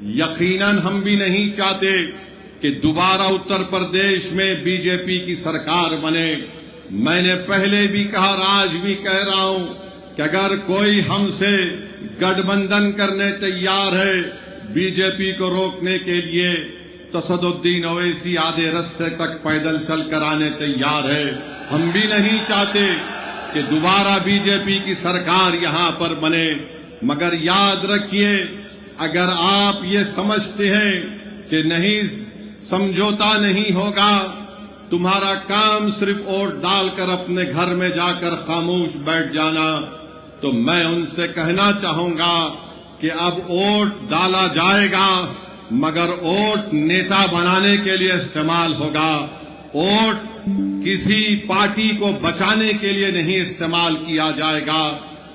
یقیناً ہم بھی نہیں چاہتے کہ دوبارہ اتر پردیش میں بی جے پی کی سرکار بنے۔ میں نے پہلے بھی کہا اور آج بھی کہہ رہا ہوں کہ اگر کوئی ہم سے گٹھ بندھن کرنے تیار ہے بی جے پی کو روکنے کے لیے، تو اسد الدین اویسی آدھے رستے تک پیدل چل کر آنے تیار ہے۔ ہم بھی نہیں چاہتے کہ دوبارہ بی جے پی کی سرکار یہاں پر بنے، مگر یاد رکھیے اگر آپ یہ سمجھتے ہیں کہ نہیں سمجھوتا نہیں ہوگا، تمہارا کام صرف ووٹ ڈال کر اپنے گھر میں جا کر خاموش بیٹھ جانا، تو میں ان سے کہنا چاہوں گا کہ اب ووٹ ڈالا جائے گا مگر ووٹ نیتا بنانے کے لیے استعمال ہوگا، ووٹ کسی پارٹی کو بچانے کے لیے نہیں استعمال کیا جائے گا۔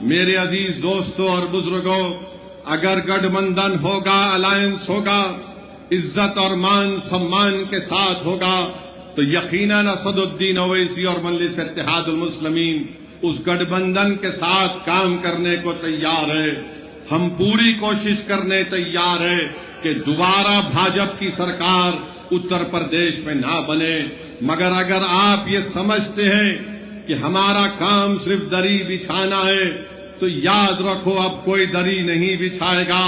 میرے عزیز دوستوں اور بزرگوں، اگر گٹھ بندھن ہوگا، الائنس ہوگا، عزت اور مان سمان کے ساتھ ہوگا، تو یقیناً اسد الدین اویسی اور مجلس اتحاد المسلمین اس گٹھ بندھن کے ساتھ کام کرنے کو تیار ہے۔ ہم پوری کوشش کرنے تیار ہے کہ دوبارہ بھاجپ کی سرکار اتر پردیش میں نہ بنے، مگر اگر آپ یہ سمجھتے ہیں کہ ہمارا کام صرف دری بچھانا ہے، تو یاد رکھو اب کوئی دری نہیں بچھائے گا۔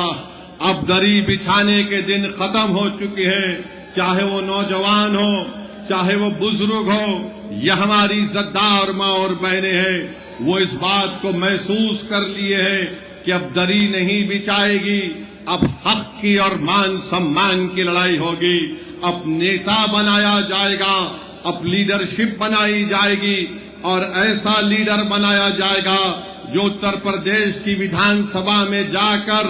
اب دری بچھانے کے دن ختم ہو چکے ہیں، چاہے وہ نوجوان ہو، چاہے وہ بزرگ ہو، یا ہماری عزتدار ماں اور بہنیں ہیں، وہ اس بات کو محسوس کر لیے ہیں کہ اب دری نہیں بچھائے گی، اب حق کی اور مان سمان کی لڑائی ہوگی، اب نیتا بنایا جائے گا، اب لیڈرشپ بنائی جائے گی، اور ایسا لیڈر بنایا جائے گا جو اتر پردیش کی ویدھان سبھا میں جا کر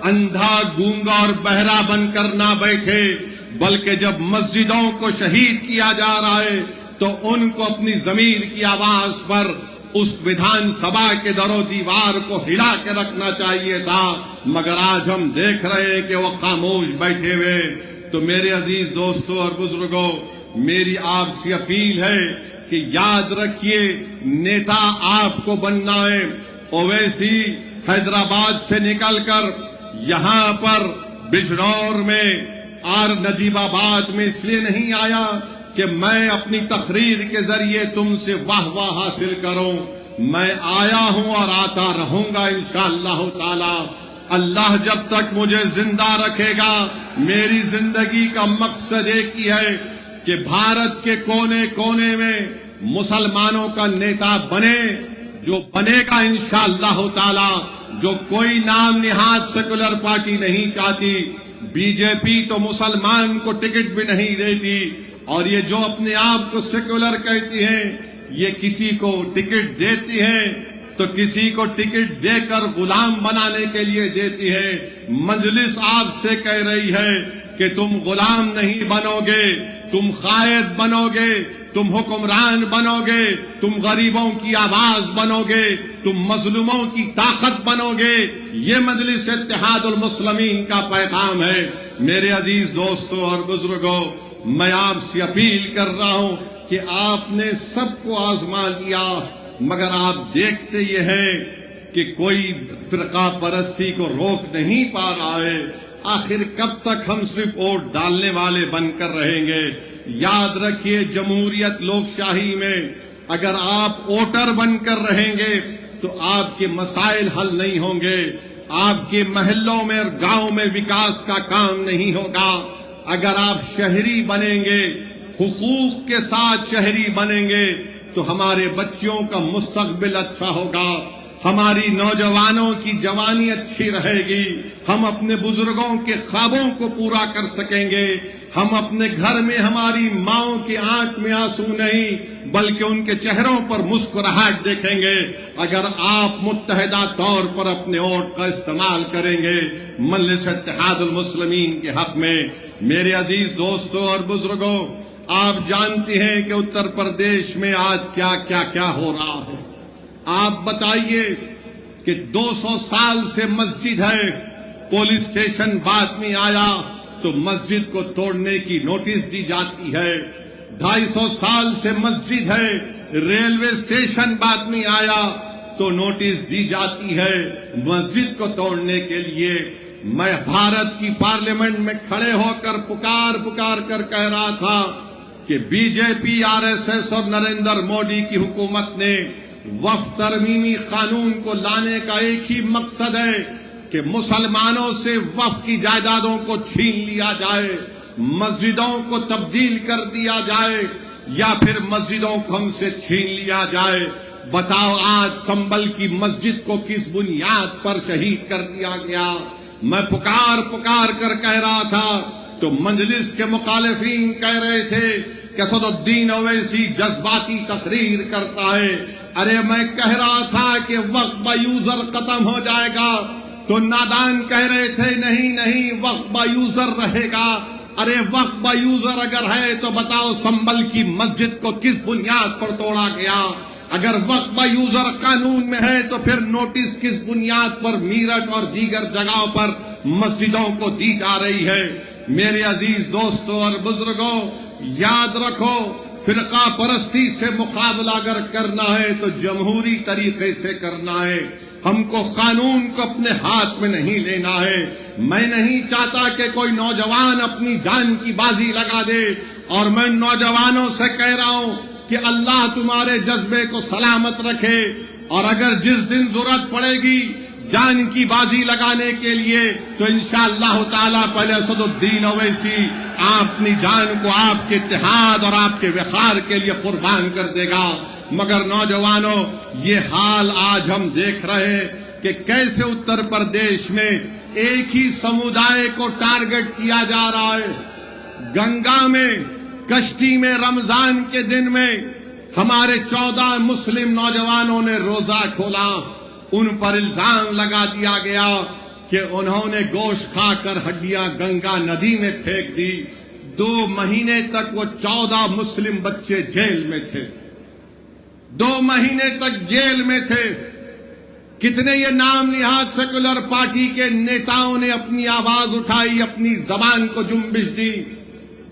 اندھا، گونگا اور بہرا بن کر نہ بیٹھے، بلکہ جب مسجدوں کو شہید کیا جا رہا ہے تو ان کو اپنی ضمیر کی آواز پر اس ویدھان سبھا کے در و دیوار کو ہلا کے رکھنا چاہیے تھا، مگر آج ہم دیکھ رہے ہیں کہ وہ خاموش بیٹھے ہوئے۔ تو میرے عزیز دوستوں اور بزرگوں، میری آپ سے اپیل ہے کہ یاد رکھیے نیتا آپ کو بننا ہے۔ اویسی حیدرآباد سے نکل کر یہاں پر بجنور میں اور نجیب آباد میں اس لیے نہیں آیا کہ میں اپنی تقریر کے ذریعے تم سے واہ واہ حاصل کروں، میں آیا ہوں اور آتا رہوں گا انشاءاللہ تعالی۔ اللہ جب تک مجھے زندہ رکھے گا، میری زندگی کا مقصد ایک ہی ہے کہ بھارت کے کونے کونے میں مسلمانوں کا نیتا بنے، جو بنے گا انشاءاللہ تعالی، جو کوئی نام نہاد سیکولر پارٹی نہیں چاہتی۔ بی جے پی تو مسلمان کو ٹکٹ بھی نہیں دیتی، اور یہ جو اپنے آپ کو سیکولر کہتی ہیں، یہ کسی کو ٹکٹ دیتی ہیں تو کسی کو ٹکٹ دے کر غلام بنانے کے لیے دیتی ہے۔ مجلس آپ سے کہہ رہی ہے کہ تم غلام نہیں بنو گے، تم قائد بنو گے، تم حکمران بنو گے، تم غریبوں کی آواز بنو گے، تم مظلوموں کی طاقت بنو گے۔ یہ مجلس اتحاد المسلمین کا پیغام ہے۔ میرے عزیز دوستوں اور بزرگوں، میں آپ سے اپیل کر رہا ہوں کہ آپ نے سب کو آزما لیا، مگر آپ دیکھتے یہ ہیں کہ کوئی فرقہ پرستی کو روک نہیں پا رہا ہے۔ آخر کب تک ہم صرف ووٹ ڈالنے والے بن کر رہیں گے؟ یاد رکھیے جمہوریت لوک شاہی میں اگر آپ ووٹر بن کر رہیں گے تو آپ کے مسائل حل نہیں ہوں گے، آپ کے محلوں میں اور گاؤں میں وکاس کا کام نہیں ہوگا۔ اگر آپ شہری بنیں گے، حقوق کے ساتھ شہری بنیں گے، تو ہمارے بچوں کا مستقبل اچھا ہوگا، ہماری نوجوانوں کی جوانی اچھی رہے گی، ہم اپنے بزرگوں کے خوابوں کو پورا کر سکیں گے، ہم اپنے گھر میں ہماری ماؤں کی آنکھ میں آنسو نہیں بلکہ ان کے چہروں پر مسکراہٹ دیکھیں گے اگر آپ متحدہ طور پر اپنے ووٹ کا استعمال کریں گے مجلس اتحاد المسلمین کے حق میں۔ میرے عزیز دوستوں اور بزرگوں، آپ جانتے ہیں کہ اتر پردیش میں آج کیا ہو رہا ہے۔ آپ بتائیے کہ 200 سال سے مسجد ہے، پولیس اسٹیشن بعد میں آیا تو مسجد کو توڑنے کی نوٹس دی جاتی ہے۔ 250 سال سے مسجد ہے، ریلوے اسٹیشن بعد میں آیا تو نوٹس دی جاتی ہے مسجد کو توڑنے کے لیے۔ میں بھارت کی پارلیمنٹ میں کھڑے ہو کر پکار کر کہہ رہا تھا کہ بی جے پی، آر ایس ایس اور نریندر مودی کی حکومت نے وقف ترمیمی قانون کو لانے کا ایک ہی مقصد ہے کہ مسلمانوں سے وقف کی جائیدادوں کو چھین لیا جائے، مسجدوں کو تبدیل کر دیا جائے یا پھر مسجدوں کو ہم سے چھین لیا جائے۔ بتاؤ آج سنبل کی مسجد کو کس بنیاد پر شہید کر دیا گیا؟ میں پکار کر کہہ رہا تھا تو مجلس کے مخالفین کہہ رہے تھے کہ اسد الدین اویسی جذباتی تقریر کرتا ہے۔ ارے میں کہہ رہا تھا کہ وقف با یوزر ختم ہو جائے گا تو نادان کہہ رہے تھے نہیں وقف با یوزر رہے گا۔ ارے وقف با یوزر اگر ہے تو بتاؤ سنبل کی مسجد کو کس بنیاد پر توڑا گیا؟ اگر وقف با یوزر قانون میں ہے تو پھر نوٹس کس بنیاد پر میرٹھ اور دیگر جگہوں پر مسجدوں کو دی جا رہی ہے؟ میرے عزیز دوستوں اور بزرگوں، یاد رکھو، فرقہ پرستی سے مقابلہ اگر کرنا ہے تو جمہوری طریقے سے کرنا ہے۔ ہم کو قانون کو اپنے ہاتھ میں نہیں لینا ہے۔ میں نہیں چاہتا کہ کوئی نوجوان اپنی جان کی بازی لگا دے، اور میں نوجوانوں سے کہہ رہا ہوں کہ اللہ تمہارے جذبے کو سلامت رکھے، اور اگر جس دن ضرورت پڑے گی جان کی بازی لگانے کے لیے تو انشاءاللہ تعالی پہلے اسد الدین اویسی اپنی جان کو آپ کے اتحاد اور آپ کے وقار کے لیے قربان کر دے گا۔ مگر نوجوانوں، یہ حال آج ہم دیکھ رہے ہیں کہ کیسے اتر پردیش میں ایک ہی سمودائے کو ٹارگٹ کیا جا رہا ہے۔ گنگا میں کشتی میں رمضان کے دن میں ہمارے 14 مسلم نوجوانوں نے روزہ کھولا، ان پر الزام لگا دیا گیا کہ انہوں نے گوشت کھا کر ہڈیاں گنگا ندی میں پھینک دی۔ 2 مہینے تک وہ 14 مسلم بچے جیل میں تھے، 2 مہینے تک جیل میں تھے۔ کتنے یہ نام نہاد سیکولر پارٹی کے نیتاؤں نے اپنی آواز اٹھائی، اپنی زبان کو جنبش دی،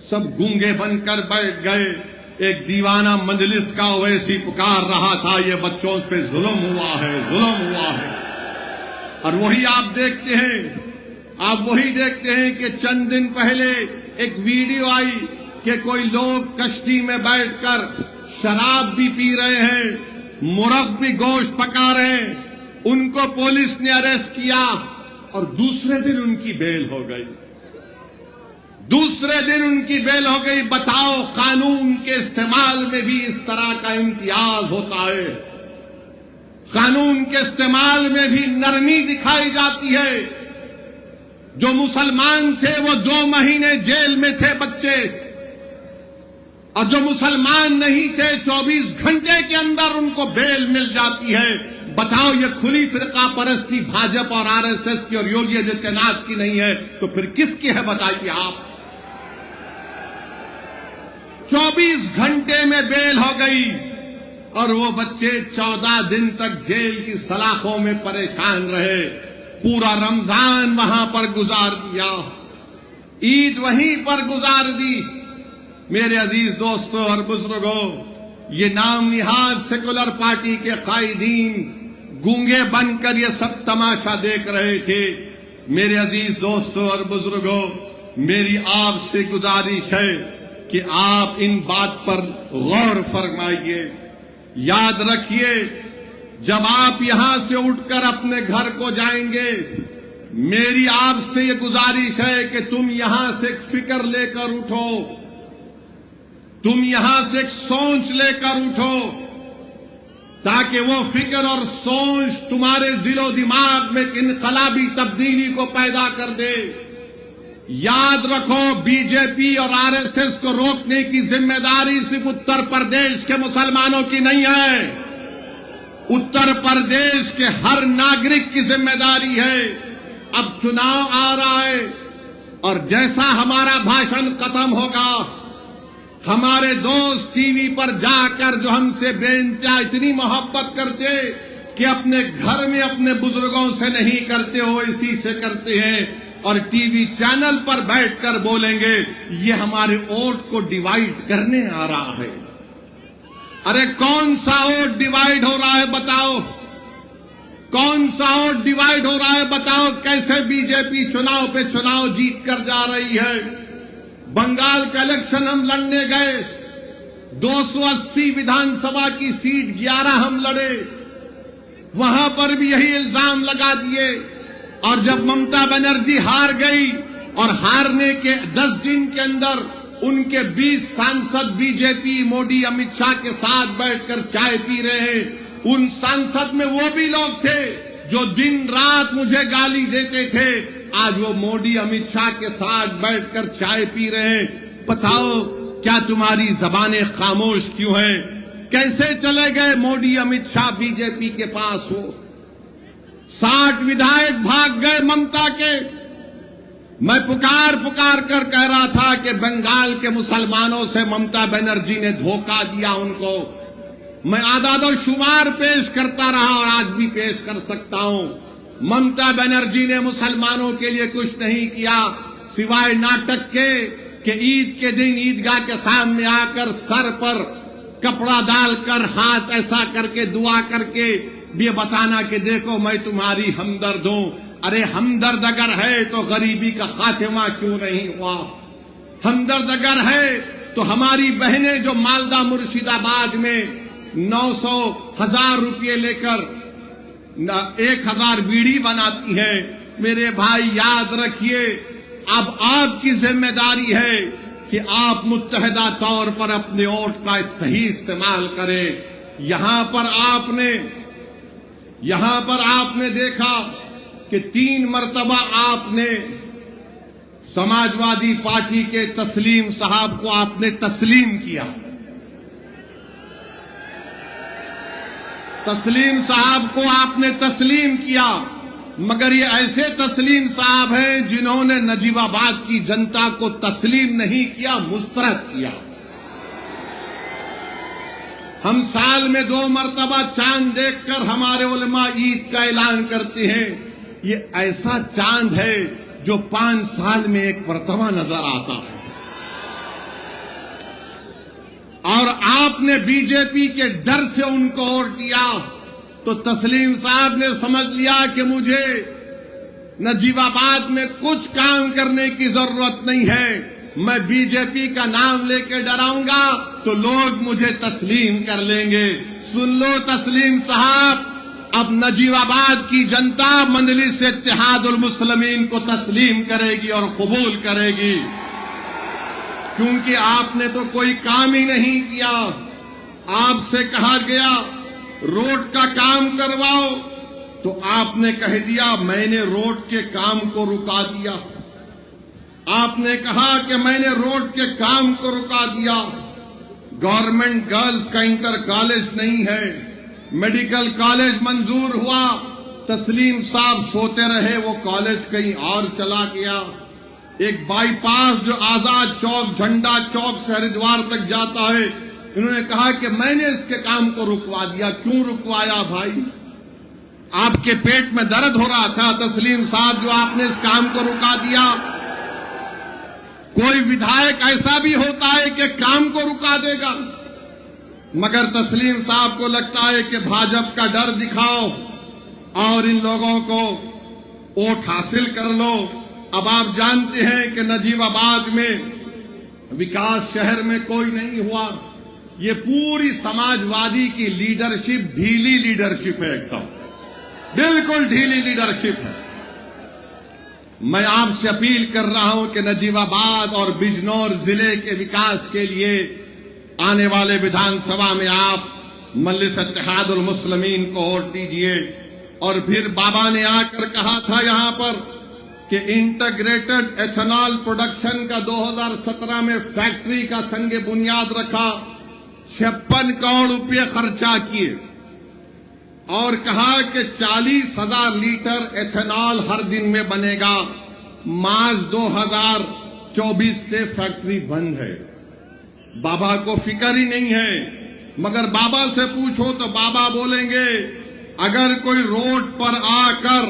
سب گونگے بن کر بیٹھ گئے۔ ایک دیوانہ مجلس کا اویسی پکار رہا تھا یہ بچوں پہ ظلم ہوا ہے۔ اور وہی آپ دیکھتے ہیں کہ چند دن پہلے ایک ویڈیو آئی کہ کوئی لوگ کشتی میں بیٹھ کر شراب بھی پی رہے ہیں، مرغ بھی گوشت پکا رہے ہیں، ان کو پولیس نے اریسٹ کیا اور دوسرے دن ان کی بیل ہو گئی۔ بتاؤ قانون کے استعمال میں بھی اس طرح کا امتیاز ہوتا ہے، قانون کے استعمال میں بھی نرمی دکھائی جاتی ہے۔ جو مسلمان تھے وہ 2 مہینے جیل میں تھے بچے، اور جو مسلمان نہیں تھے 24 گھنٹے کے اندر ان کو بیل مل جاتی ہے۔ بتاؤ یہ کھلی فرقہ پرستی بھاجپا اور آر ایس ایس کی اور یوگی آدتیہ ناتھ کی نہیں ہے تو پھر کس کی ہے بتائیے آپ؟ 24 گھنٹے میں بیل ہو گئی اور وہ بچے 14 دن تک جیل کی سلاخوں میں پریشان رہے، پورا رمضان وہاں پر گزار دیا، عید وہیں پر گزار دی۔ میرے عزیز دوستوں اور بزرگوں، یہ نام نہاد سیکولر پارٹی کے قائدین گونگے بن کر یہ سب تماشا دیکھ رہے تھے۔ میرے عزیز دوستوں اور بزرگوں، میری آپ سے گزارش ہے کہ آپ ان بات پر غور فرمائیے۔ یاد رکھیے، جب آپ یہاں سے اٹھ کر اپنے گھر کو جائیں گے، میری آپ سے یہ گزارش ہے کہ تم یہاں سے ایک فکر لے کر اٹھو، تم یہاں سے ایک سوچ لے کر اٹھو، تاکہ وہ فکر اور سوچ تمہارے دل و دماغ میں ایک انقلابی تبدیلی کو پیدا کر دے۔ یاد رکھو، بی جے پی اور آر ایس ایس کو روکنے کی ذمہ داری صرف اتر پردیش کے مسلمانوں کی نہیں ہے، اتر پردیش کے ہر ناگرک کی ذمہ داری ہے۔ اب چناؤ آ رہا ہے، اور جیسا ہمارا بھاشن ختم ہوگا، ہمارے دوست ٹی وی پر جا کر جو ہم سے بے انتہا اتنی محبت کرتے کہ اپنے گھر میں اپنے بزرگوں سے نہیں کرتے ہو، اسی سے کرتے ہیں، اور ٹی وی چینل پر بیٹھ کر بولیں گے یہ ہمارے ووٹ کو ڈیوائیڈ کرنے آ رہا ہے۔ ارے کون سا ووٹ ڈیوائیڈ ہو رہا ہے بتاؤ؟ کون سا اور ڈیوائیڈ ہو رہا ہے؟ بتاؤ کیسے بی جے پی چناؤ پہ چناؤ جیت کر جا رہی ہے؟ بنگال کا الیکشن ہم لڑنے گئے، 280 ودھان سبھا کی سیٹ 11 ہم لڑے، وہاں پر بھی یہی الزام لگا دیے، اور جب ممتا بنرجی ہار گئی اور ہارنے کے 10 دن کے اندر ان کے 20 سانسد بی جے پی موڈی امت شاہ کے ساتھ بیٹھ کر چائے پی رہے ہیں، ان سانسد میں وہ بھی لوگ تھے جو دن رات مجھے گالی دیتے تھے، آج وہ موڈی امت شاہ کے ساتھ بیٹھ کر چائے پی رہے ہیں۔ بتاؤ کیا تمہاری زبانیں خاموش کیوں ہیں؟ کیسے چلے گئے موڈی امت شاہ بی جے پی کے پاس ہو؟ 60 ودھائک بھاگ گئے ممتا کے۔ میں پکار کر کہہ رہا تھا کہ بنگال کے مسلمانوں سے ممتا بنرجی نے دھوکہ دیا ان کو۔ میں اعداد و شمار پیش کرتا رہا اور آج بھی پیش کر سکتا ہوں۔ ممتا بنرجی نے مسلمانوں کے لیے کچھ نہیں کیا سوائے ناٹک کے کہ عید کے دن عیدگاہ کے سامنے آ کر سر پر کپڑا ڈال کر ہاتھ ایسا کر کے دعا کر کے یہ بتانا کہ دیکھو میں تمہاری ہمدرد ہوں۔ ارے ہمدرد اگر ہے تو غریبی کا خاتمہ کیوں نہیں ہوا؟ ہمدرد اگر ہے تو ہماری بہنیں جو مالدہ مرشد آباد میں 900 1000 روپے لے کر 1000 بیڑی بناتی ہیں، میرے بھائی یاد رکھیے اب آپ کی ذمہ داری ہے کہ آپ متحدہ طور پر اپنے ووٹ کا صحیح استعمال کریں۔ یہاں پر آپ نے دیکھا کہ 3 مرتبہ آپ نے سماجوادی پارٹی کے تسلیم صاحب کو آپ نے تسلیم کیا۔ تسلیم صاحب کو آپ نے تسلیم کیا، مگر یہ ایسے تسلیم صاحب ہیں جنہوں نے نجیب آباد کی جنتا کو تسلیم نہیں کیا، مسترد کیا۔ ہم سال میں 2 مرتبہ چاند دیکھ کر ہمارے علماء عید کا اعلان کرتے ہیں، یہ ایسا چاند ہے جو 5 سال میں ایک مرتبہ نظر آتا ہے۔ اور آپ نے بی جے پی کے ڈر سے ان کو ووٹ دیا تو تسلیم صاحب نے سمجھ لیا کہ مجھے نجیب آباد میں کچھ کام کرنے کی ضرورت نہیں ہے، میں بی جے پی کا نام لے کے ڈراؤں گا تو لوگ مجھے تسلیم کر لیں گے۔ سن لو تسلیم صاحب، اب نجیب آباد کی جنتا مجلس اتحاد المسلمین کو تسلیم کرے گی اور قبول کرے گی، کیونکہ آپ نے تو کوئی کام ہی نہیں کیا۔ آپ سے کہا گیا روڈ کا کام کرواؤ تو آپ نے کہہ دیا میں نے روڈ کے کام کو رکا دیا۔ آپ نے کہا کہ میں نے روڈ کے کام کو رکا دیا۔ گورنمنٹ گرلز کا انٹر کالج نہیں ہے، میڈیکل کالج منظور ہوا، تسلیم صاحب سوتے رہے، وہ کالج کہیں اور چلا گیا۔ ایک بائی پاس جو آزاد چوک جھنڈا چوک سے ہریدوار تک جاتا ہے، انہوں نے کہا کہ میں نے اس کے کام کو رکوا دیا۔ کیوں رکوایا بھائی؟ آپ کے پیٹ میں درد ہو رہا تھا تسلیم صاحب جو آپ نے اس کام کو رکا دیا؟ کوئی ودھائک ایسا بھی ہوتا ہے کہ کام کو رکا دے گا، مگر تسلیم صاحب کو لگتا ہے کہ بھاجپ کا ڈر دکھاؤ اور ان لوگوں کو ووٹ حاصل کر لو۔ اب آپ جانتے ہیں کہ نجیب آباد میں وکاس شہر میں کوئی نہیں ہوا، یہ پوری سماجوادی کی لیڈرشپ ڈھیلی لیڈرشپ ہے، ایک دم بالکل ڈھیلی لیڈرشپ ہے۔ میں آپ سے اپیل کر رہا ہوں کہ نجیب آباد اور بجنور ضلع کے وکاس کے لیے آنے والے ودھان سبھا میں آپ مجلس اتحاد المسلمین کو ووٹ دیجیے۔ اور پھر بابا نے آ کر کہا تھا یہاں پر کہ انٹیگریٹڈ ایتھنال پروڈکشن کا 2017 میں فیکٹری کا سنگ بنیاد رکھا، 56 کروڑ روپے خرچہ کیے اور کہا کہ 40,000 لیٹر ایتھنال ہر دن میں بنے گا۔ مارچ 2024 سے فیکٹری بند ہے۔ بابا کو فکر ہی نہیں ہے، مگر بابا سے پوچھو تو بابا بولیں گے اگر کوئی روڈ پر آ کر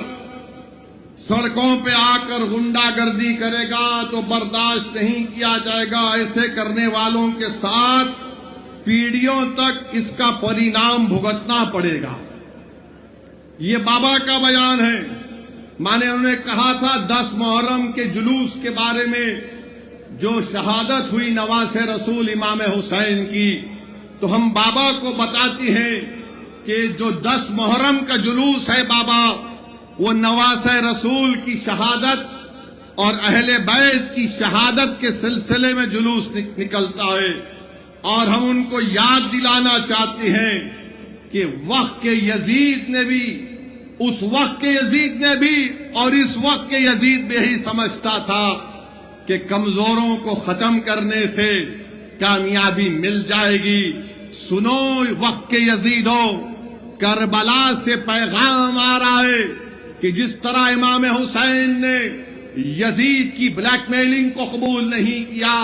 سڑکوں پہ آ کر غنڈہ گردی کرے گا تو برداشت نہیں کیا جائے گا، ایسے کرنے والوں کے ساتھ پیڑھیوں تک اس کا پرینام بھگتنا پڑے گا۔ یہ بابا کا بیان ہے. مانے انہوں نے کہا تھا 10 محرم کے جلوس کے بارے میں جو شہادت ہوئی نواز رسول امام حسین کی، تو ہم بابا کو بتاتی ہیں کہ جو 10 محرم کا جلوس ہے بابا، وہ نواز رسول کی شہادت اور اہل بیت کی شہادت کے سلسلے میں جلوس نکلتا ہے. اور ہم ان کو یاد دلانا چاہتے ہیں کہ وقت کے یزید نے بھی، اس وقت کے یزید نے بھی اور اس وقت کے یزید بھی یہی سمجھتا تھا کہ کمزوروں کو ختم کرنے سے کامیابی مل جائے گی. سنو وقت کے یزیدوں، کربلا سے پیغام آ رہا ہے کہ جس طرح امام حسین نے یزید کی بلیک میلنگ کو قبول نہیں کیا،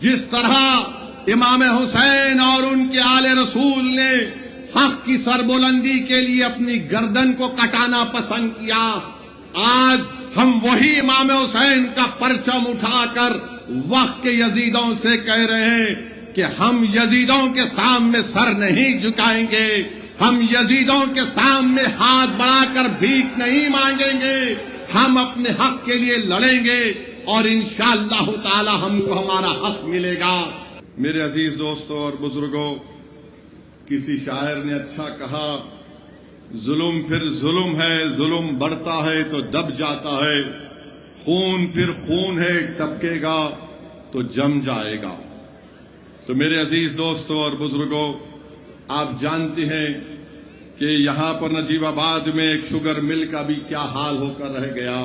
جس طرح امام حسین اور ان کے آل رسول نے حق کی سربلندی کے لیے اپنی گردن کو کٹانا پسند کیا، آج ہم وہی امام حسین کا پرچم اٹھا کر وقت کے یزیدوں سے کہہ رہے ہیں کہ ہم یزیدوں کے سامنے سر نہیں جھکائیں گے، ہم یزیدوں کے سامنے ہاتھ بڑھا کر بھیک نہیں مانگیں گے، ہم اپنے حق کے لیے لڑیں گے اور انشاءاللہ تعالی ہم کو ہمارا حق ملے گا. میرے عزیز دوستوں اور بزرگوں، کسی شاعر نے اچھا کہا، ظلم پھر ظلم ہے، ظلم بڑھتا ہے تو دب جاتا ہے، خون پھر خون ہے، ٹپکے گا تو جم جائے گا. تو میرے عزیز دوستوں اور بزرگوں، آپ جانتے ہیں کہ یہاں پر نجیب آباد میں ایک شوگر مل کا بھی کیا حال ہو کر رہ گیا.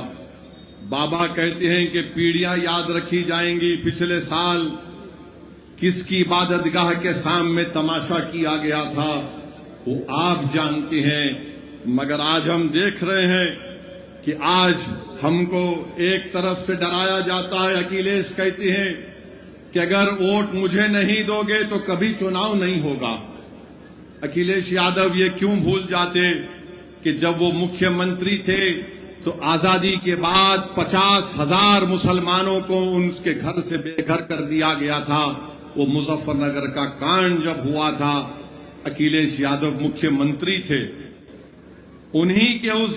بابا کہتے ہیں کہ پیڑیاں یاد رکھی جائیں گی. پچھلے سال کس کی عبادت گاہ کے سامنے تماشا کیا گیا تھا وہ آپ جانتے ہیں، مگر آج ہم دیکھ رہے ہیں کہ آج ہم کو ایک طرف سے ڈرایا جاتا ہے. اکھلیش کہتے ہیں کہ اگر ووٹ مجھے نہیں دو گے تو کبھی چناؤ نہیں ہوگا. اکھلیش یادو یہ کیوں بھول جاتے کہ جب وہ مکھیہ منتری تھے تو آزادی کے بعد 50,000 مسلمانوں کو ان کے گھر سے بے گھر کر دیا گیا تھا. وہ مظفر نگر کا کانڈ جب ہوا تھا، اکھلیش یادو مکھیہ منتری تھے. انہی کے اس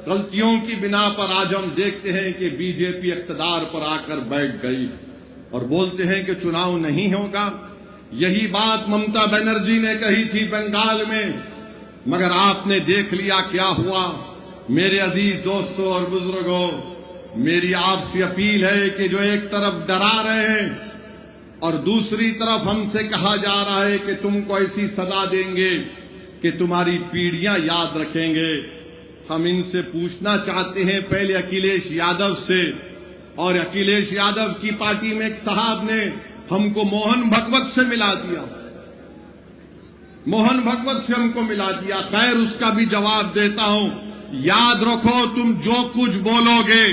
غلطیوں کی بنا پر آج ہم دیکھتے ہیں کہ بی جے پی اقتدار پر آ کر بیٹھ گئی اور بولتے ہیں کہ چناؤ نہیں ہوگا. یہی بات ممتا بنرجی نے کہی تھی بنگال میں، مگر آپ نے دیکھ لیا کیا ہوا. میرے عزیز دوستوں اور بزرگوں، میری آپ سے اپیل ہے کہ جو ایک طرف ڈرا رہے ہیں اور دوسری طرف ہم سے کہا جا رہا ہے کہ تم کو ایسی سزا دیں گے کہ تمہاری پیڑیاں یاد رکھیں گے، ہم ان سے پوچھنا چاہتے ہیں پہلے اکھلیش یادو سے. اور اکھلیش یادو کی پارٹی میں ایک صاحب نے ہم کو موہن بھگوت سے ملا دیا، موہن بھگوت سے ہم کو ملا دیا. خیر، اس کا بھی جواب دیتا ہوں. یاد رکھو، تم جو کچھ بولو گے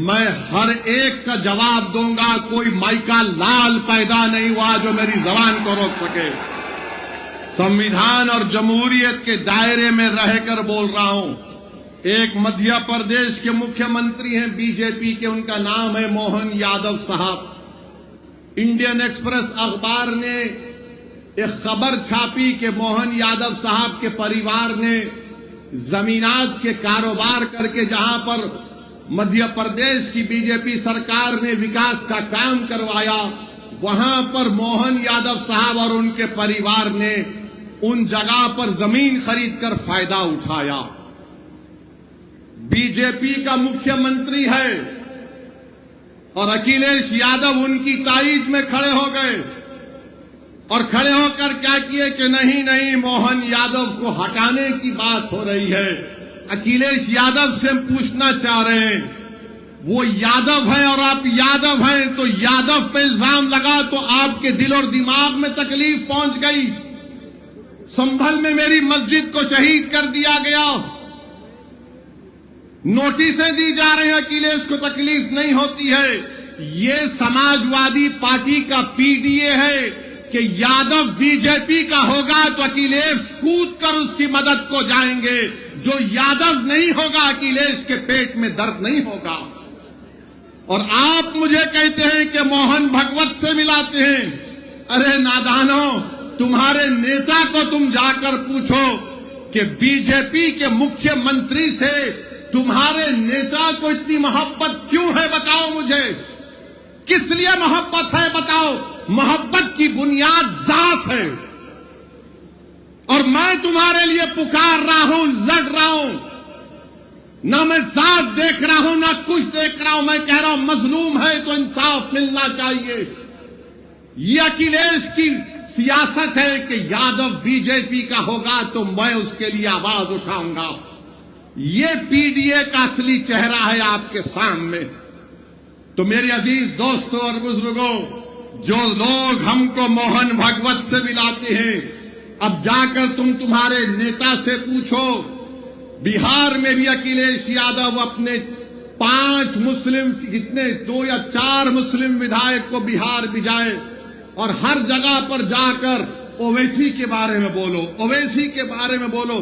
میں ہر ایک کا جواب دوں گا. کوئی مائکا لال پیدا نہیں ہوا جو میری زبان کو روک سکے. سمویدھان اور جمہوریت کے دائرے میں رہ کر بول رہا ہوں. ایک مدھیہ پردیش کے مکھیہ منتری ہیں بی جے پی کے، ان کا نام ہے موہن یادو صاحب. انڈین ایکسپریس اخبار نے ایک خبر چھاپی کہ موہن یادو صاحب کے پریوار نے زمینات کے کاروبار کر کے جہاں پر مدھیہ پردیش کی بی جے پی سرکار نے وکاس کا کام کروایا، وہاں پر موہن یادو صاحب اور ان کے پریوار نے ان جگہ پر زمین خرید کر فائدہ اٹھایا. بی جے پی کا مکھیہ منتری ہے اور اکھلیش یادو ان کی تائید میں کھڑے ہو گئے اور کھڑے ہو کر کیا کیے کہ نہیں موہن یادو کو ہٹانے کی بات ہو رہی ہے. اکھلیش یادو سے ہم پوچھنا چاہ رہے ہیں، وہ یادو ہیں اور آپ یادو ہیں، تو یادو پہ الزام لگا تو آپ کے دل اور دماغ میں تکلیف پہنچ گئی. سنبھل میں میری مسجد کو شہید کر دیا گیا، نوٹسیں دی جا رہے ہیں، اکھلیش کو تکلیف نہیں ہوتی ہے. یہ سماجوادی پارٹی کا پی ڈی اے ہے کہ یادو بی جے پی کا ہوگا تو اکھلیش کود کر اس کی مدد کو جائیں گے. جو یادو نہیں ہوگا اکھلیش کے پیٹ میں درد نہیں ہوگا. اور آپ مجھے کہتے ہیں کہ موہن بھگوت سے ملاتے ہیں. ارے نادانو، تمہارے نیتا کو تم جا کر پوچھو کہ بی جے پی کے مکھیہ منتری سے تمہارے نیتا کو اتنی محبت کیوں ہے؟ بتاؤ مجھے، کس لیے محبت ہے؟ بتاؤ۔ محبت کی بنیاد ذات ہے، اور میں تمہارے لیے پکار رہا ہوں، لڑ رہا ہوں، نہ میں ذات دیکھ رہا ہوں نہ کچھ دیکھ رہا ہوں۔ میں کہہ رہا ہوں مظلوم ہے تو انصاف ملنا چاہیے۔ یہ اکھلیش کی سیاست ہے کہ یادو بی جے پی کا ہوگا تو میں اس کے لیے آواز اٹھاؤں گا۔ یہ پی ڈی اے کا اصلی چہرہ ہے آپ کے سامنے۔ تو میرے عزیز دوستوں اور بزرگوں، جو لوگ ہم کو موہن بھگوت سے ملاتے ہیں، اب جا کر تمہارے نیتا سے پوچھو، بہار میں بھی اکھلیش یادو اپنے 5 مسلم، کتنے 2 یا 4 مسلم ودھائک کو بہار بھیجائے، اور ہر جگہ پر جا کر اویسی کے بارے میں بولو، اویسی کے بارے میں بولو۔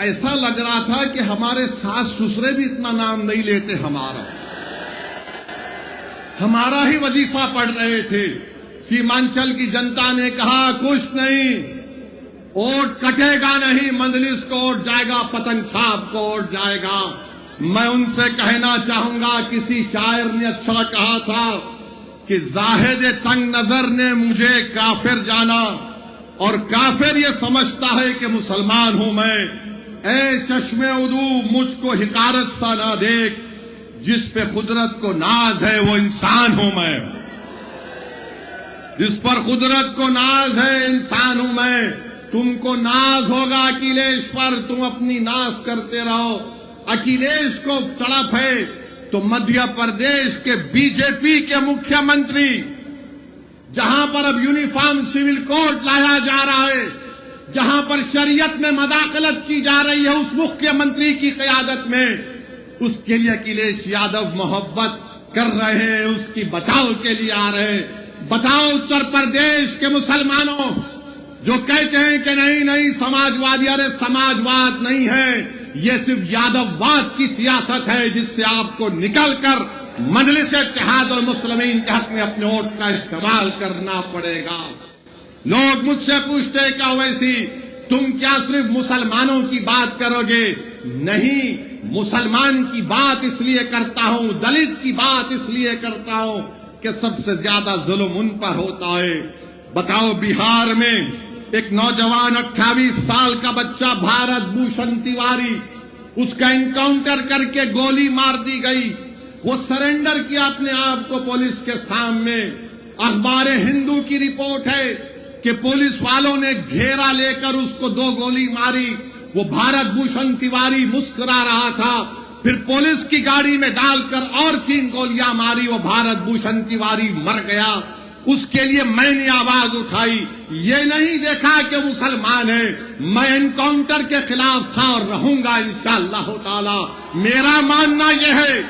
ایسا لگ رہا تھا کہ ہمارے ساس سسرے بھی اتنا نام نہیں لیتے، ہمارا ہی وظیفہ پڑھ رہے تھے۔ سیمانچل کی جنتا نے کہا کچھ نہیں، ووٹ کٹے گا نہیں، مجلس کو ووٹ جائے گا، پتنگ چھاپ کو ووٹ جائے گا۔ میں ان سے کہنا چاہوں گا، کسی شاعر نے اچھا کہا تھا کہ زاہد تنگ نظر نے مجھے کافر جانا، اور کافر یہ سمجھتا ہے کہ مسلمان ہوں میں۔ اے چشم عدو مجھ کو حقارت سا نہ دیکھ، جس پہ قدرت کو ناز ہے وہ انسان ہوں میں، جس پر قدرت کو ناز ہے انسان ہوں میں۔ تم کو ناز ہوگا اکھلیش پر، تم اپنی ناز کرتے رہو۔ اکھلیش کو تڑپ ہے تو مدھیہ پردیش کے بی جے پی کے مکھیہ منتری، جہاں پر اب یونیفارم سول کوڈ لایا جا رہا ہے، جہاں پر شریعت میں مداخلت کی جا رہی ہے اس مکھیہ منتری کی قیادت میں، اس کے لیے اکھلیش یادو محبت کر رہے ہیں، اس کی بچاؤ کے لیے آ رہے ہیں۔ بتاؤ اتر پردیش کے مسلمانوں جو کہتے ہیں کہ نہیں سماجوادی، ارے سماجواد نہیں ہے، یہ صرف یادو واد کی سیاست ہے، جس سے آپ کو نکل کر مجلس اتحاد المسلمین کے حق میں اپنے ووٹ کا استعمال کرنا پڑے گا۔ لوگ مجھ سے پوچھتے ہیں کہ اویسی تم کیا صرف مسلمانوں کی بات کرو گے؟ نہیں، مسلمان کی بات اس لیے کرتا ہوں، دلت کی بات اس لیے کرتا ہوں کہ سب سے زیادہ ظلم ان پر ہوتا ہے۔ بتاؤ، بہار میں ایک نوجوان 28 سال کا بچہ بھارت بھوشن تیواری، اس کا انکاؤنٹر کر کے گولی مار دی گئی، وہ سرنڈر کیا اپنے آپ کو پولیس کے سامنے۔ اخبار ہندو کی رپورٹ ہے کہ پولیس والوں نے گھیرا لے کر اس کو 2 گولی ماری، وہ بھارت بھوشن تیواری مسکرا رہا تھا، پھر پولیس کی گاڑی میں ڈال کر اور 3 گولیاں ماری، وہ بھارت بھوشن تیواری مر گیا۔ اس کے لیے میں نے آواز اٹھائی، یہ نہیں دیکھا کہ مسلمان ہے، میں انکاؤنٹر کے خلاف تھا اور رہوں گا انشاءاللہ تعالی۔ میرا ماننا یہ ہے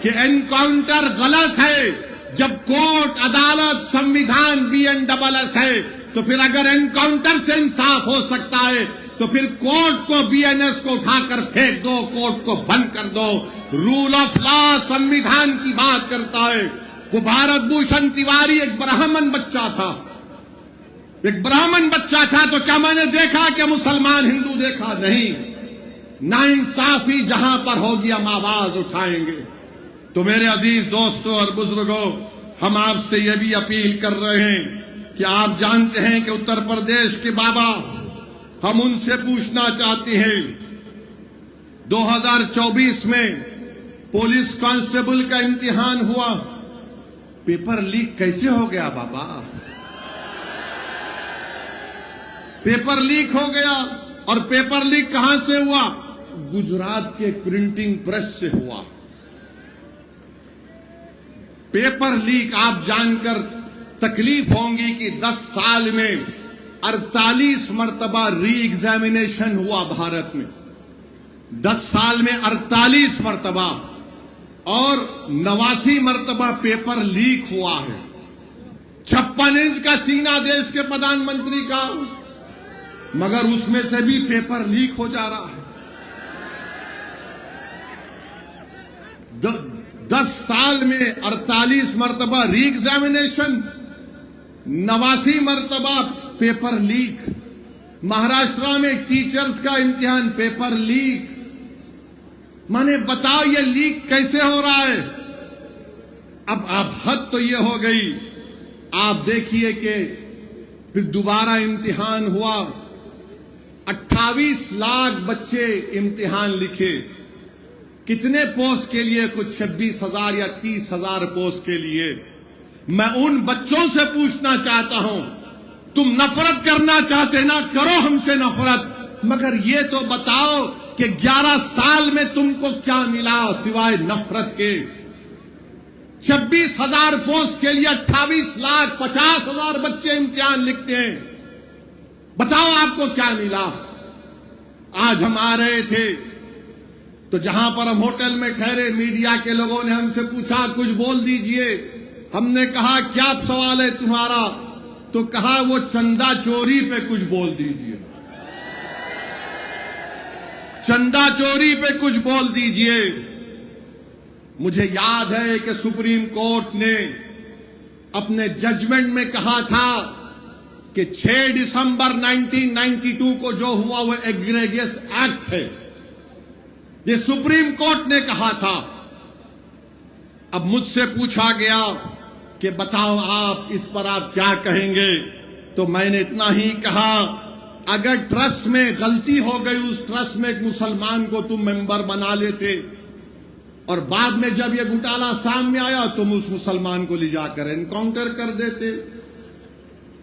کہ انکاؤنٹر غلط ہے، جب کورٹ، عدالت، سمویدھان BNSS ہے، تو پھر اگر انکاؤنٹر سے انصاف ہو سکتا ہے تو پھر کورٹ کو BNS کو اٹھا کر پھینک دو، کورٹ کو بند کر دو۔ رول آف لا سمویدھان کی بات کرتا ہے۔ وہ بھارت بھوشن تیواری ایک برہمن بچہ تھا، ایک برہمن بچہ تھا، تو کیا میں نے دیکھا کہ مسلمان ہندو دیکھا؟ نہیں۔ ناانصافی جہاں پر ہوگی ہم آواز اٹھائیں گے۔ تو میرے عزیز دوستوں اور بزرگوں، ہم آپ سے یہ بھی اپیل کر رہے ہیں کہ آپ جانتے ہیں کہ اتر پردیش کے بابا، ہم ان سے پوچھنا چاہتے ہیں، 2024 میں پولیس کانسٹیبل کا امتحان ہوا، پیپر لیک کیسے ہو گیا بابا؟ پیپر لیک ہو گیا، اور پیپر لیک کہاں سے ہوا؟ گجرات کے پرنٹنگ پریس سے ہوا۔ پیپر لیک آپ جان کر تکلیف ہوں گی کہ 10 سال میں 48 مرتبہ ری ایگزامینیشن ہوا بھارت میں، 10 سال میں 48 مرتبہ، اور 89 مرتبہ پیپر لیک ہوا ہے۔ 56 انچ کا سینہ دیش کے پردھان منتری کا، مگر اس میں سے بھی پیپر لیک ہو جا رہا ہے۔ 10 سال میں 48 مرتبہ ری ایگزامینیشن، 89 مرتبہ پیپر لیک۔ مہاراشٹرا میں ٹیچرز کا امتحان پیپر لیک. میں نے بتاؤ یہ لیک کیسے ہو رہا ہے؟ اب حد تو یہ ہو گئی. آپ دیکھیے کہ پھر دوبارہ امتحان ہوا. 28 لاکھ بچے امتحان لکھے. کتنے پوسٹ کے لیے؟ کچھ 26,000 یا 30,000 پوسٹ کے لیے. میں ان بچوں سے پوچھنا چاہتا ہوں، تم نفرت کرنا چاہتے نا، کرو ہم سے نفرت، مگر یہ تو بتاؤ کہ 11 سال میں تم کو کیا ملا سوائے نفرت کے؟ 26,000 پوسٹ کے لیے 28 لاکھ 50,000 بچے امتحان لکھتے ہیں. بتاؤ آپ کو کیا ملا؟ آج ہم آ رہے تھے تو جہاں پر ہم ہوٹل میں ٹھہرے، میڈیا کے لوگوں نے ہم سے پوچھا کچھ بول دیجئے. ہم نے کہا کیا سوال ہے تمہارا؟ تو کہا وہ چندہ چوری پہ کچھ بول دیجئے. چندہ چوری پہ کچھ بول دیجئے. مجھے یاد ہے کہ سپریم کورٹ نے اپنے ججمنٹ میں کہا تھا کہ 6 دسمبر 1992 کو جو ہوا وہ ایگریگیس ایکٹ ہے. یہ سپریم کورٹ نے کہا تھا. اب مجھ سے پوچھا گیا کہ بتاؤ آپ اس پر آپ کیا کہیں گے؟ تو میں نے اتنا ہی کہا، اگر ٹرسٹ میں غلطی ہو گئی، اس ٹرسٹ میں ایک مسلمان کو تم ممبر بنا لیتے اور بعد میں جب یہ گھوٹالا سامنے آیا تم اس مسلمان کو لے جا کر انکاؤنٹر کر دیتے،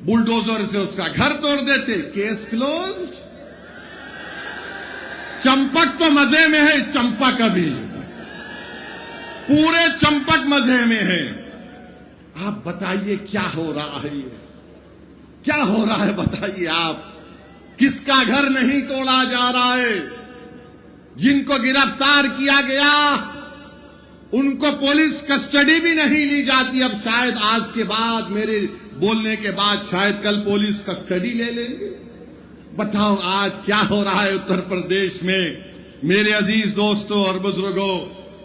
بلڈوزر سے اس کا گھر توڑ دیتے، کیس کلوزڈ. چمپک تو مزے میں ہے، چمپک ابھی پورے چمپک مزے میں ہے. آپ بتائیے کیا ہو رہا ہے؟ کیا ہو رہا ہے بتائیے آپ؟ کس کا گھر نہیں توڑا جا رہا ہے؟ جن کو گرفتار کیا گیا ان کو پولیس کسٹڈی بھی نہیں لی جاتی. اب شاید آج کے بعد، میرے بولنے کے بعد شاید کل پولیس کسٹڈی لے لیں گے. بتاؤ آج کیا ہو رہا ہے اتر پردیش میں؟ میرے عزیز دوستوں اور بزرگوں،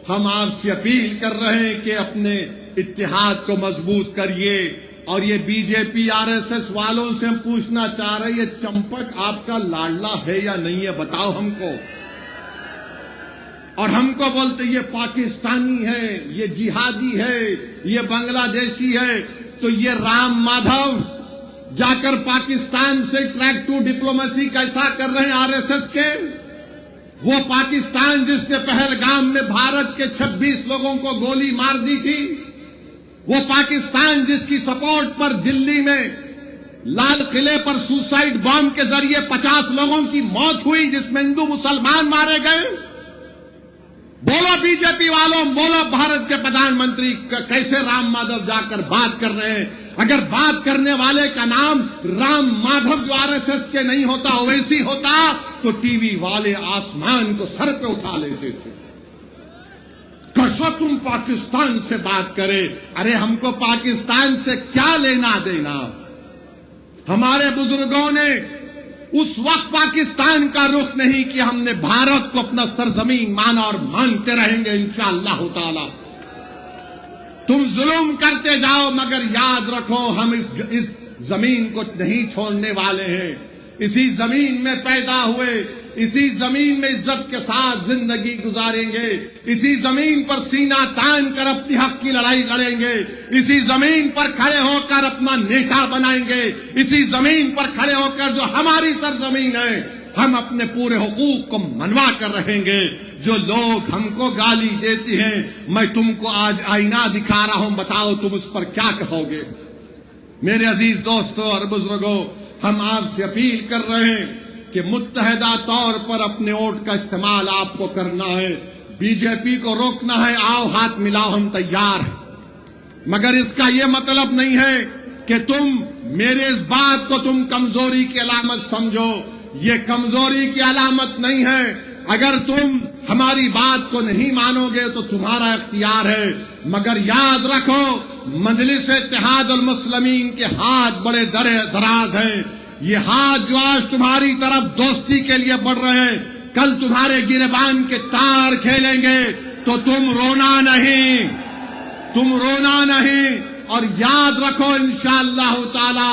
ہم آپ سے اپیل کر رہے ہیں کہ اپنے اتحاد کو مضبوط کریے. اور یہ بی جے پی RSS والوں سے ہم پوچھنا چاہ رہے ہیں، یہ چمپک آپ کا لاڈلا ہے یا نہیں ہے؟ بتاؤ ہم کو. اور ہم کو بولتے یہ پاکستانی ہے، یہ جہادی ہے، یہ بنگلہ دیشی ہے. تو یہ رام مادھو جا کر پاکستان سے ٹریک ٹو ڈپلومیسی کیسا کر رہے ہیں RSS کے؟ وہ پاکستان جس نے پہلگام میں بھارت کے 26 لوگوں کو گولی مار دی تھی، وہ پاکستان جس کی سپورٹ پر دلی میں لال قلعے پر سوسائیڈ بام کے ذریعے 50 لوگوں کی موت ہوئی، جس میں ہندو مسلمان مارے گئے. بولو بی جے پی والوں، بولو بھارت کے پردھان منتری کیسے رام مادھو جا کر بات کر رہے ہیں؟ اگر بات کرنے والے کا نام رام مادھو جو RSS کے نہیں ہوتا، اویسی ہوتا، تو ٹی وی والے آسمان کو سر پہ اٹھا لیتے تھے. کیسا تم پاکستان سے بات کرے؟ ارے ہم کو پاکستان سے کیا لینا دینا؟ ہمارے بزرگوں نے اس وقت پاکستان کا رخ نہیں کیا. ہم نے بھارت کو اپنا سرزمین مانا اور مانتے رہیں گے انشاءاللہ تعالی. تم ظلم کرتے جاؤ مگر یاد رکھو ہم اس زمین کو نہیں چھوڑنے والے ہیں. اسی زمین میں پیدا ہوئے، اسی زمین میں عزت کے ساتھ زندگی گزاریں گے. اسی زمین پر سینہ تان کر اپنی حق کی لڑائی لڑیں گے. اسی زمین پر کھڑے ہو کر اپنا نیتا بنائیں گے. اسی زمین پر کھڑے ہو کر جو ہماری سرزمین ہے ہم اپنے پورے حقوق کو منوا کر رہیں گے. جو لوگ ہم کو گالی دیتے ہیں، میں تم کو آج آئینہ دکھا رہا ہوں، بتاؤ تم اس پر کیا کہو گے؟ میرے عزیز دوستوں اور بزرگوں، ہم آپ سے اپیل کر رہے ہیں کہ متحدہ طور پر اپنے ووٹ کا استعمال آپ کو کرنا ہے. بی جے پی کو روکنا ہے، آؤ ہاتھ ملاؤ، ہم تیار ہیں. مگر اس کا یہ مطلب نہیں ہے کہ تم میرے اس بات کو تم کمزوری کی علامت سمجھو. یہ کمزوری کی علامت نہیں ہے. اگر تم ہماری بات کو نہیں مانو گے تو تمہارا اختیار ہے. مگر یاد رکھو مجلس اتحاد المسلمین کے ہاتھ بڑے دراز ہیں. یہ ہاتھ جو آج تمہاری طرف دوستی کے لیے بڑھ رہے ہیں، کل تمہارے گریبان کے تار کھیلیں گے تو تم رونا نہیں، تم رونا نہیں. اور یاد رکھو انشاءاللہ تعالی